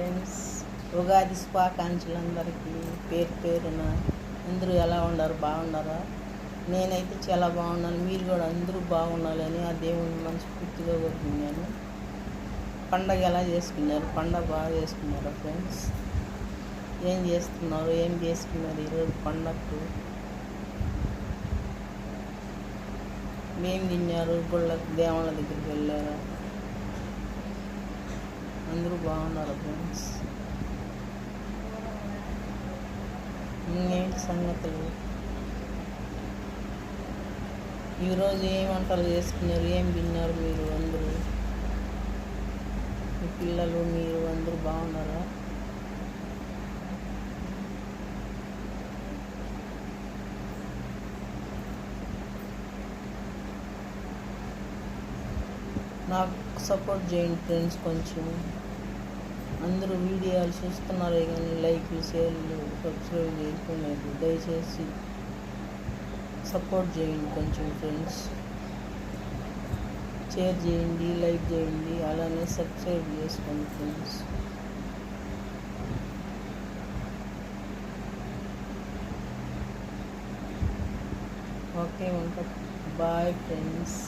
Friends, Ugadi శుభాకాంక్షలు అందరికీ పేరు పేరున. అందరూ ఎలా ఉన్నారు? బాగున్నారా? నేనైతే చాలా బాగున్నాను. మీరు కూడా అందరూ బాగుండాలని ఆ దేవుని మనస్ఫూర్తిగా కోరుకున్నాను. పండగ ఎలా చేసుకున్నారు? పండగ బాగా చేసుకున్నారా ఫ్రెండ్స్? ఏం చేస్తున్నారు? ఏం చేసుకున్నారు ఈరోజు పండగకు? ఏం తిన్నారు? గుళ్ళకి దేవుళ్ళ దగ్గరికి వెళ్ళారా? అందరూ బాగున్నారు ఫ్రెండ్స్. ఇంకేంటి సంగతులు? ఈరోజు ఏం వంటలు చేసుకున్నారు? ఏం తిన్నారు మీరు అందరూ? మీ పిల్లలు మీరు అందరూ బాగున్నారా? నాకు సపోర్ట్ చేయండి ఫ్రెండ్స్. కొంచెం అందరూ వీడియోలు చూస్తున్నారే కానీ లైక్లు, షేర్లు, సబ్స్క్రైబ్ చేసుకోలేదు. దయచేసి సపోర్ట్ చేయండి కొంచెం ఫ్రెండ్స్. షేర్ చేయండి, లైక్ చేయండి, అలానే సబ్స్క్రైబ్ చేసుకోండి ఫ్రెండ్స్. ఓకే, ఉంటా. Bye friends.